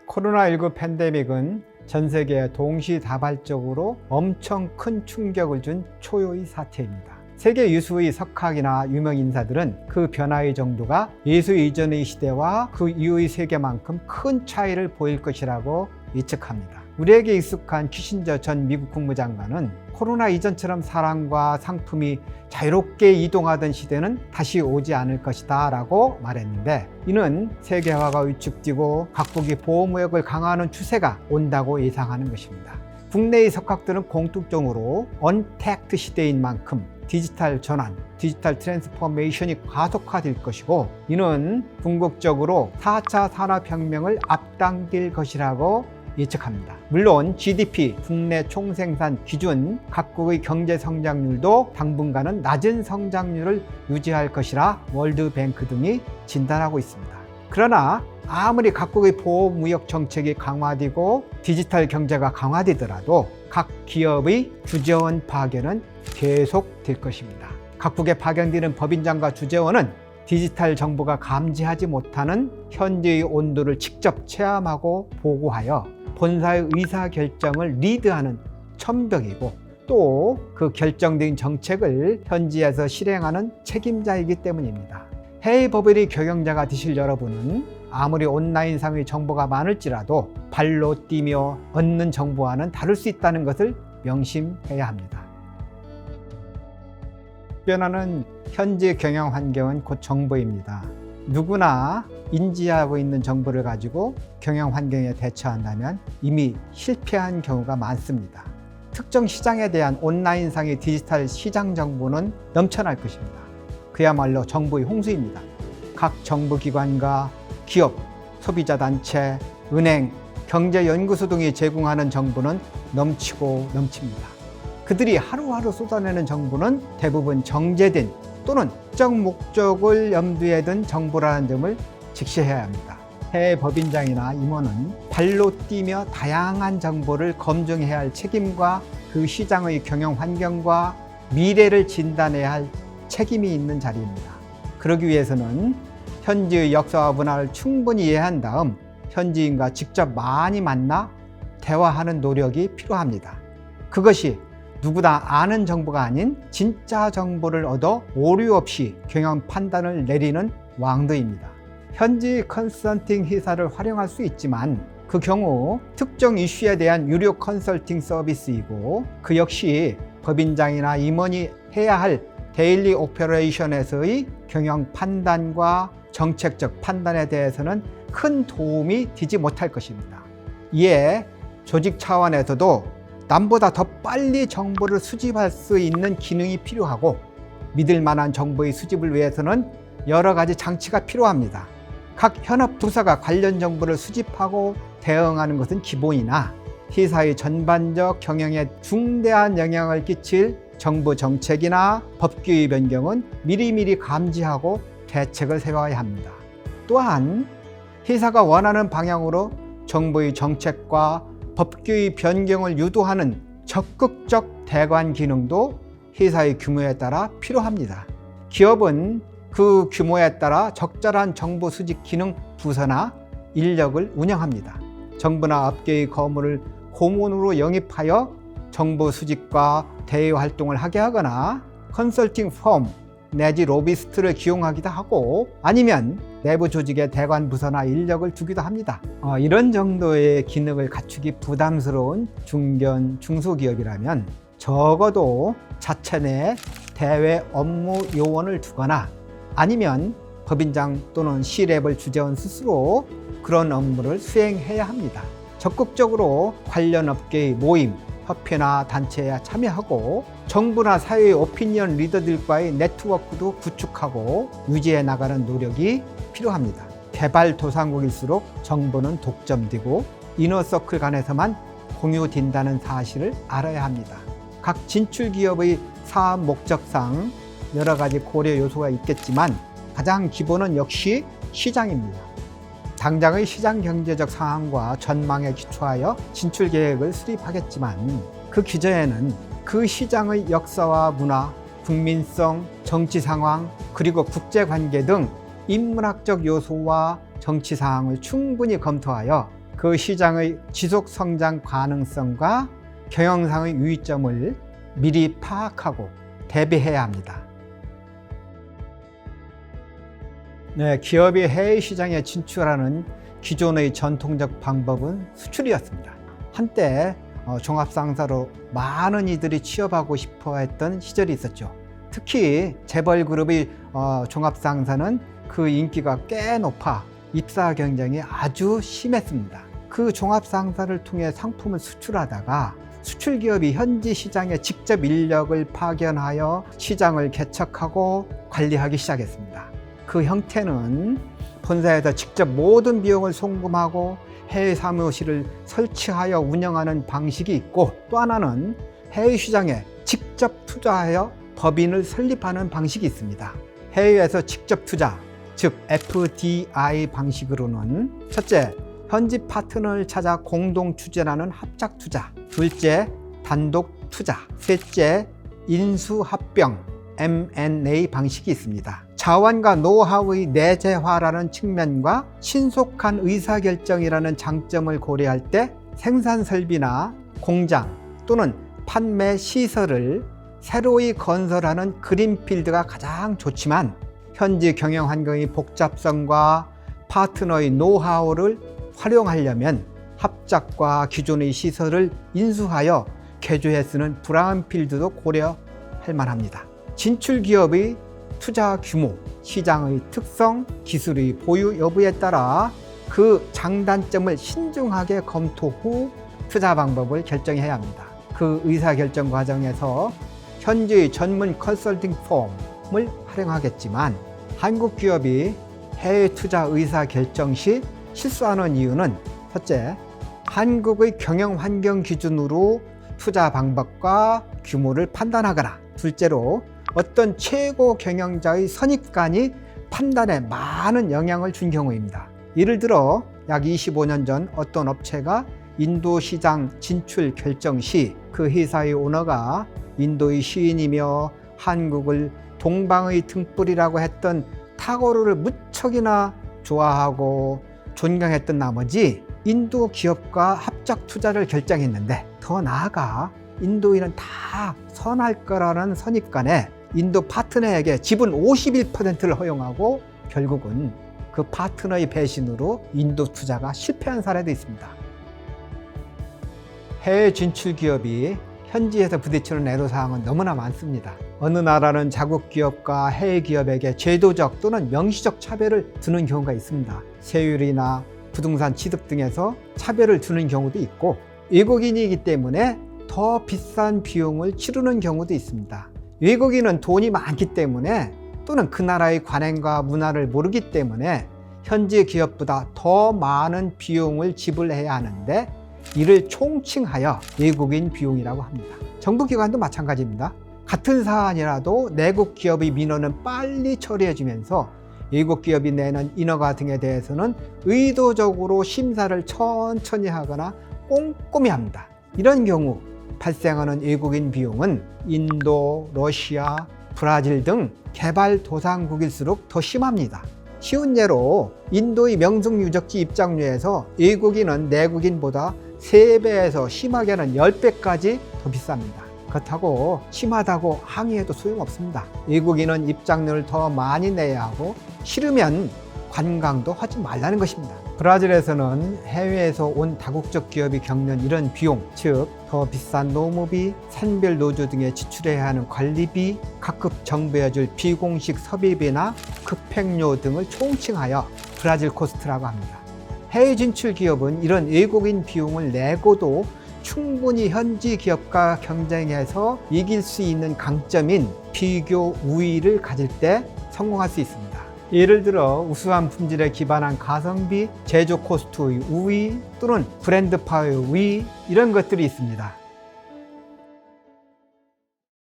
코로나19 팬데믹은 전 세계에 동시다발적으로 엄청 큰 충격을 준 초유의 사태입니다. 세계 유수의 석학이나 유명 인사들은 그 변화의 정도가 예수 이전의 시대와 그 이후의 세계만큼 큰 차이를 보일 것이라고 예측합니다. 우리에게 익숙한 키신저 전 미국 국무장관은 코로나 이전처럼 사람과 상품이 자유롭게 이동하던 시대는 다시 오지 않을 것이다 라고 말했는데, 이는 세계화가 위축되고 각국이 보호무역을 강화하는 추세가 온다고 예상하는 것입니다. 국내의 석학들은 공통적으로 언택트 시대인 만큼 디지털 전환, 디지털 트랜스포메이션이 가속화될 것이고, 이는 궁극적으로 4차 산업혁명을 앞당길 것이라고 예측합니다. 물론 GDP, 국내 총생산 기준 각국의 경제 성장률도 당분간은 낮은 성장률을 유지할 것이라 월드뱅크 등이 진단하고 있습니다. 그러나 아무리 각국의 보호무역 정책이 강화되고 디지털 경제가 강화되더라도 각 기업의 주재원 파견은 계속될 것입니다. 각국에 파견되는 법인장과 주재원은 디지털 정보가 감지하지 못하는 현지의 온도를 직접 체험하고 보고하여 본사의 의사결정을 리드하는 첨덕이고, 또 그 결정된 정책을 현지에서 실행하는 책임자이기 때문입니다. 해외 법인의 경영자가 되실 여러분은 아무리 온라인상의 정보가 많을지라도 발로 뛰며 얻는 정보와는 다를 수 있다는 것을 명심해야 합니다. 변화는 현재 경영 환경은 곧 정보입니다. 누구나 인지하고 있는 정보를 가지고 경영 환경에 대처한다면 이미 실패한 경우가 많습니다. 특정 시장에 대한 온라인상의 디지털 시장 정보는 넘쳐날 것입니다. 그야말로 정보의 홍수입니다. 각 정부기관과 기업, 소비자단체, 은행, 경제연구소 등이 제공하는 정보는 넘치고 넘칩니다. 그들이 하루하루 쏟아내는 정보는 대부분 정제된 또는 특정 목적을 염두에 둔 정보라는 점을 직시해야 합니다. 해외 법인장이나 임원은 발로 뛰며 다양한 정보를 검증해야 할 책임과 그 시장의 경영 환경과 미래를 진단해야 할 책임이 있는 자리입니다. 그러기 위해서는 현지의 역사와 문화를 충분히 이해한 다음 현지인과 직접 많이 만나 대화하는 노력이 필요합니다. 그것이 누구나 아는 정보가 아닌 진짜 정보를 얻어 오류 없이 경영 판단을 내리는 왕도입니다. 현지 컨설팅 회사를 활용할 수 있지만 그 경우 특정 이슈에 대한 유료 컨설팅 서비스이고, 그 역시 법인장이나 임원이 해야 할 데일리 오퍼레이션에서의 경영 판단과 정책적 판단에 대해서는 큰 도움이 되지 못할 것입니다. 이에 조직 차원에서도 남보다 더 빨리 정보를 수집할 수 있는 기능이 필요하고, 믿을 만한 정보의 수집을 위해서는 여러 가지 장치가 필요합니다. 각 현업 부서가 관련 정보를 수집하고 대응하는 것은 기본이나, 회사의 전반적 경영에 중대한 영향을 끼칠 정부 정책이나 법규의 변경은 미리미리 감지하고 대책을 세워야 합니다. 또한 회사가 원하는 방향으로 정부의 정책과 법규의 변경을 유도하는 적극적 대관 기능도 회사의 규모에 따라 필요합니다. 기업은 그 규모에 따라 적절한 정보 수집 기능 부서나 인력을 운영합니다. 정부나 업계의 거물을 고문으로 영입하여 정보 수집과 대외 활동을 하게 하거나 컨설팅 펌 내지 로비스트를 기용하기도 하고, 아니면 내부 조직의 대관 부서나 인력을 두기도 합니다. 이런 정도의 기능을 갖추기 부담스러운 중견, 중소기업이라면 적어도 자체 내 대외 업무 요원을 두거나, 아니면 법인장 또는 C레벨 주재원 스스로 그런 업무를 수행해야 합니다. 적극적으로 관련 업계의 모임, 협회나 단체에 참여하고 정부나 사회의 오피니언 리더들과의 네트워크도 구축하고 유지해 나가는 노력이 필요합니다. 개발도상국일수록 정보는 독점되고 이너서클 간에서만 공유된다는 사실을 알아야 합니다. 각 진출기업의 사업 목적상 여러 가지 고려 요소가 있겠지만 가장 기본은 역시 시장입니다. 당장의 시장 경제적 상황과 전망에 기초하여 진출 계획을 수립하겠지만, 그 기저에는 그 시장의 역사와 문화, 국민성, 정치 상황, 그리고 국제관계 등 인문학적 요소와 정치 상황을 충분히 검토하여 그 시장의 지속 성장 가능성과 경영상의 유의점을 미리 파악하고 대비해야 합니다. 네, 기업이 해외 시장에 진출하는 기존의 전통적 방법은 수출이었습니다. 한때 종합상사로 많은 이들이 취업하고 싶어 했던 시절이 있었죠. 특히 재벌그룹의 종합상사는 그 인기가 꽤 높아 입사 경쟁이 아주 심했습니다. 그 종합상사를 통해 상품을 수출하다가 수출기업이 현지 시장에 직접 인력을 파견하여 시장을 개척하고 관리하기 시작했습니다. 그 형태는 본사에서 직접 모든 비용을 송금하고 해외 사무실을 설치하여 운영하는 방식이 있고, 또 하나는 해외 시장에 직접 투자하여 법인을 설립하는 방식이 있습니다. 해외에서 직접 투자, 즉 FDI 방식으로는 첫째, 현지 파트너를 찾아 공동 추진하는 합작 투자, 둘째, 단독 투자, 셋째, 인수합병 M&A 방식이 있습니다. 자원과 노하우의 내재화라는 측면과 신속한 의사결정이라는 장점을 고려할 때 생산 설비나 공장 또는 판매 시설을 새로이 건설하는 그린필드가 가장 좋지만, 현지 경영 환경의 복잡성과 파트너의 노하우를 활용하려면 합작과 기존의 시설을 인수하여 개조해 쓰는 브라운필드도 고려할 만합니다. 진출 기업의 투자 규모, 시장의 특성, 기술의 보유 여부에 따라 그 장단점을 신중하게 검토 후 투자 방법을 결정해야 합니다. 그 의사결정 과정에서 현지의 전문 컨설팅 펌을 활용하겠지만, 한국 기업이 해외 투자 의사결정 시 실수하는 이유는 첫째, 한국의 경영 환경 기준으로 투자 방법과 규모를 판단하거나, 둘째로 어떤 최고 경영자의 선입관이 판단에 많은 영향을 준 경우입니다. 예를 들어 약 25년 전 어떤 업체가 인도 시장 진출 결정 시 그 회사의 오너가 인도의 시인이며 한국을 동방의 등불이라고 했던 타고르를 무척이나 좋아하고 존경했던 나머지 인도 기업과 합작 투자를 결정했는데, 더 나아가 인도인은 다 선할 거라는 선입관에 인도 파트너에게 지분 51%를 허용하고 결국은 그 파트너의 배신으로 인도 투자가 실패한 사례도 있습니다. 해외 진출 기업이 현지에서 부딪히는 애로사항은 너무나 많습니다. 어느 나라는 자국 기업과 해외 기업에게 제도적 또는 명시적 차별을 두는 경우가 있습니다. 세율이나 부동산 취득 등에서 차별을 두는 경우도 있고, 외국인이기 때문에 더 비싼 비용을 치르는 경우도 있습니다. 외국인은 돈이 많기 때문에 또는 그 나라의 관행과 문화를 모르기 때문에 현지 기업보다 더 많은 비용을 지불해야 하는데, 이를 총칭하여 외국인 비용이라고 합니다. 정부기관도 마찬가지입니다. 같은 사안이라도 내국 기업의 민원은 빨리 처리해주면서 외국 기업이 내는 인허가 등에 대해서는 의도적으로 심사를 천천히 하거나 꼼꼼히 합니다. 이런 경우 발생하는 외국인 비용은 인도, 러시아, 브라질 등 개발도상국일수록 더 심합니다. 쉬운 예로 인도의 명승유적지 입장료에서 외국인은 내국인보다 3배에서 심하게는 10배까지 더 비쌉니다. 그렇다고 심하다고 항의해도 소용없습니다. 외국인은 입장료를 더 많이 내야 하고, 싫으면 관광도 하지 말라는 것입니다. 브라질에서는 해외에서 온 다국적 기업이 겪는 이런 비용, 즉 더 비싼 노무비, 산별 노조 등에 지출해야 하는 관리비, 각급 정부에 줄 비공식 섭외비나 급행료 등을 총칭하여 브라질 코스트라고 합니다. 해외 진출 기업은 이런 외국인 비용을 내고도 충분히 현지 기업과 경쟁해서 이길 수 있는 강점인 비교 우위를 가질 때 성공할 수 있습니다. 예를 들어 우수한 품질에 기반한 가성비, 제조 코스트의 우위 또는 브랜드 파워의 우위, 이런 것들이 있습니다.